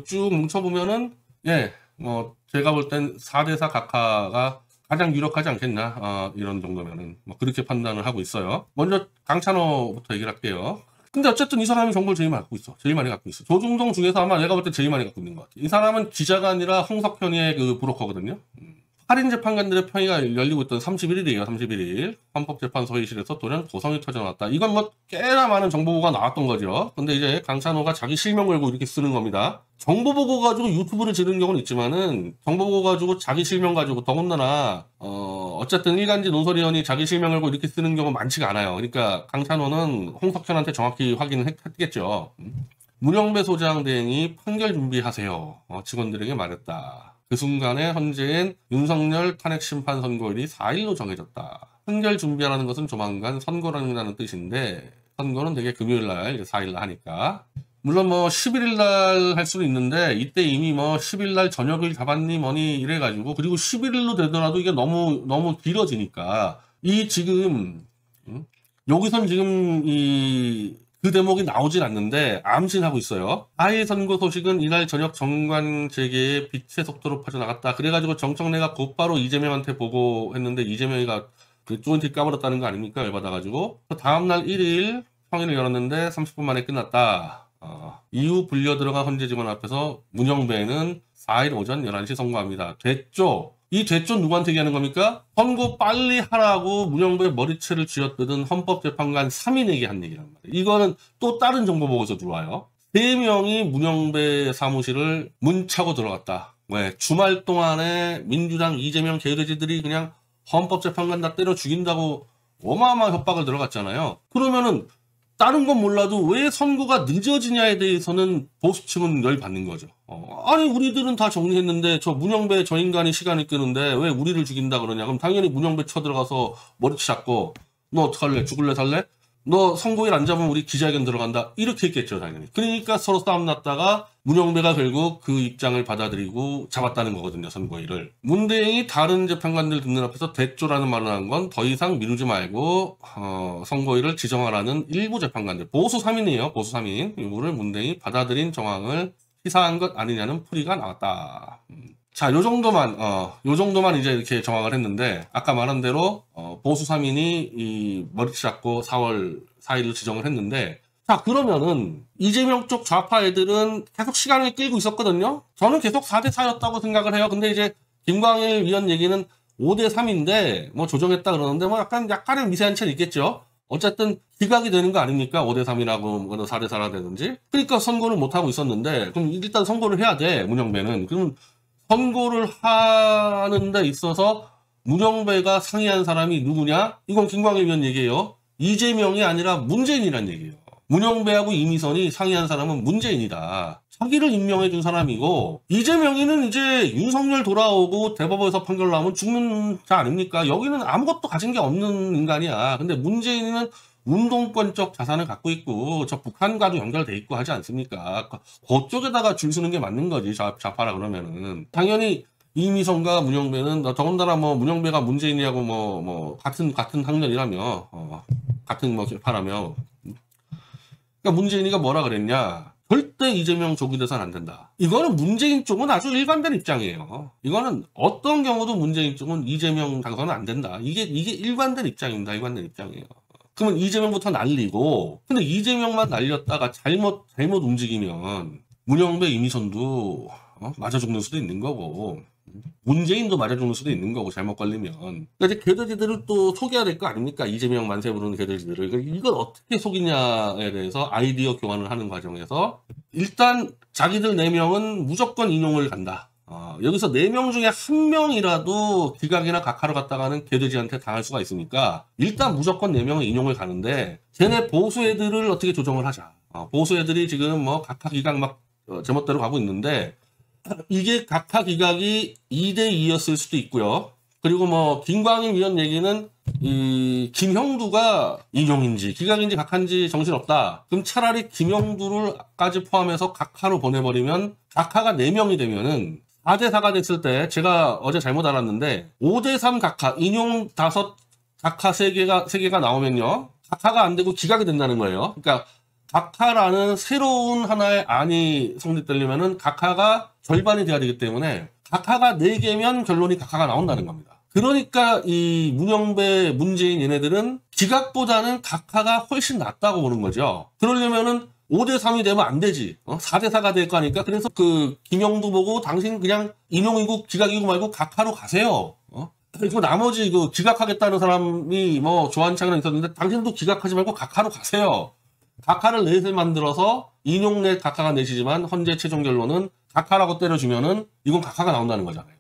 쭉 뭉쳐보면은, 예, 제가 볼 땐 4대4 각하가 가장 유력하지 않겠나, 이런 정도면은. 뭐, 그렇게 판단을 하고 있어요. 먼저 강찬호부터 얘기를 할게요. 근데 어쨌든 이 사람이 정보를 제일 많이 갖고 있어. 제일 많이 갖고 있어. 조중동 중에서 아마 내가 볼 때 제일 많이 갖고 있는 것 같아. 이 사람은 기자가 아니라 홍석현의 그 브로커거든요. 할인 재판관들의 평의가 열리고 있던 31일이에요. 31일. 헌법재판소 회의실에서 돌연 고성이 터져나왔다. 이건 뭐 꽤나 많은 정보보고가 나왔던 거죠. 근데 이제 강찬호가 자기 실명 걸고 이렇게 쓰는 겁니다. 정보보고 가지고 유튜브를 지는 경우는 있지만은 정보보고 가지고 자기 실명 가지고 더군다나 어쨌든 일간지 논설위원이 자기 실명 걸고 이렇게 쓰는 경우 많지가 않아요. 그러니까 강찬호는 홍석현한테 정확히 확인을 했겠죠. 문영배 소장 대행이 판결 준비하세요. 직원들에게 말했다. 그 순간에 헌재엔 윤석열 탄핵 심판 선고일이 4일로 정해졌다. 판결 준비하라는 것은 조만간 선고라는 뜻인데 선고는 되게 금요일날 4일날 하니까 물론 뭐 11일날 할 수도 있는데 이때 이미 뭐 10일날 저녁을 잡았니 뭐니 이래가지고 그리고 11일로 되더라도 이게 너무 길어지니까 이 지금 여기선 지금 그 대목이 나오진 않는데 암신하고 있어요. 4일 선고 소식은 이날 저녁 정관 재개에 빛의 속도로 퍼져나갔다. 그래가지고 정청래가 곧바로 이재명한테 보고했는데 이재명이가 그 조인트 까버렸다는 거 아닙니까? 열받아가지고. 다음날 1일 평일을 열었는데 30분 만에 끝났다. 이후 불려 들어간 헌재 직원 앞에서 문영배는 4일 오전 11시 선고합니다. 됐죠? 이 됐죠? 누구한테 얘기하는 겁니까? 선고 빨리 하라고 문영배 머리채를 쥐어뜯은 헌법재판관 3인에게 한 얘기란 말이에요. 이거는 또 다른 정보 보고서 들어와요. 3명이 문영배 사무실을 문 차고 들어갔다. 왜? 주말 동안에 민주당 이재명 개돼지들이 그냥 헌법재판관 다 때려 죽인다고 어마어마한 협박을 들어갔잖아요. 그러면은 다른 건 몰라도 왜 선고가 늦어지냐에 대해서는 보수 측은 열받는 거죠. 아니 우리들은 다 정리했는데 저 문영배 저 인간이 시간을 끄는데 왜 우리를 죽인다 그러냐. 그럼 당연히 문영배 쳐들어가서 머리채 잡고 너 어떡할래? 죽을래 살래? 너 선고일 안 잡으면 우리 기자회견 들어간다. 이렇게 했겠죠 당연히. 그러니까 서로 싸움 났다가 문영배가 결국 그 입장을 받아들이고 잡았다는 거거든요. 선고일을. 문대행이 다른 재판관들 듣는 앞에서 됐죠라는 말을 한 건 더 이상 미루지 말고 선고일을 지정하라는 일부 재판관들. 보수 3인이에요. 보수 3인. 이거를 문대행이 받아들인 정황을 시사한 것 아니냐는 풀이가 나왔다. 자, 요 정도만 이제 이렇게 정황을 했는데, 아까 말한 대로, 보수 3인이 이 머리채 잡고 4월 4일로 지정을 했는데, 자, 그러면은, 이재명 쪽 좌파 애들은 계속 시간을 끌고 있었거든요? 저는 계속 4대4였다고 생각을 해요. 근데 이제, 김광일 위원 얘기는 5대3인데, 뭐 조정했다 그러는데, 뭐 약간의 미세한 차이 있겠죠? 어쨌든, 기각이 되는 거 아닙니까? 5대3이라고, 뭐 4대4라 되든지. 그러니까 선고를 못하고 있었는데, 그럼 일단 선고를 해야 돼, 문영배는. 그럼, 선고를 하는 데 있어서 문영배가 상의한 사람이 누구냐? 이건 김광일 위원 얘기예요. 이재명이 아니라 문재인이란 얘기예요. 문영배하고 이미선이 상의한 사람은 문재인이다. 자기를 임명해 준 사람이고 이재명이는 이제 윤석열 돌아오고 대법원에서 판결 나오면 죽는 자 아닙니까? 여기는 아무것도 가진 게 없는 인간이야. 근데 문재인은 운동권적 자산을 갖고 있고 저 북한과도 연결돼 있고 하지 않습니까? 그쪽에다가 줄 서는 게 맞는 거지. 좌파라 그러면은 당연히 이미선과 문영배는 더군다나 뭐 문영배가 문재인이하고 뭐 같은 학년이라며 같은 뭐 계파라며 그러니까 문재인이가 뭐라 그랬냐? 절대 이재명 조기돼서는 안 된다. 이거는 문재인 쪽은 아주 일관된 입장이에요. 이거는 어떤 경우도 문재인 쪽은 이재명 당선은 안 된다. 이게 일관된 입장입니다. 일관된 입장이에요. 그러면 이재명부터 날리고 근데 이재명만 날렸다가 잘못 움직이면 문영배 이미선도 맞아 죽는 수도 있는 거고 문재인도 맞아 죽는 수도 있는 거고 잘못 걸리면 그러니까 이제 개돼지들을 또 속여야 될 거 아닙니까? 이재명 만세 부르는 개돼지들을 이걸 어떻게 속이냐에 대해서 아이디어 교환을 하는 과정에서 일단 자기들 4명은 무조건 인용을 간다. 여기서 4명 중에 1명이라도 기각이나 각하로 갔다가는 개돼지한테 당할 수가 있으니까 일단 무조건 4명은 인용을 가는데 쟤네 보수 애들을 어떻게 조정을 하자. 보수 애들이 지금 뭐 각하 기각 막 제멋대로 가고 있는데 이게 각하 기각이 2대2였을 수도 있고요. 그리고 뭐 김광일 위원 얘기는 이 김형두가 인용인지 기각인지 각하인지 정신없다. 그럼 차라리 김형두를까지 포함해서 각하로 보내버리면 각하가 4명이 되면은 4대4가 됐을 때 제가 어제 잘못 알았는데 5대3 각하 인용 5 각하 3개가 나오면요. 각하가 안 되고 기각이 된다는 거예요. 그러니까 각하라는 새로운 하나의 안이 성립되려면은 각하가 절반이 돼야 되기 때문에 각하가 4개면 결론이 각하가 나온다는 겁니다. 그러니까 이 문영배, 문재인 얘네들은 기각보다는 각하가 훨씬 낫다고 보는 거죠. 그러려면은 5대3이 되면 안 되지. 4대4가 될 거니까. 그래서 그 김영두 보고 당신 그냥 인용이고 기각이고 말고 각하로 가세요. 그리고 나머지 그 기각하겠다는 사람이 뭐 조한창이랑 있었는데 당신도 기각하지 말고 각하로 가세요. 각하를 넷을 만들어서 인용 넷 각하가 넷이지만 헌재 최종 결론은 각하라고 때려주면은 이건 각하가 나온다는 거잖아요.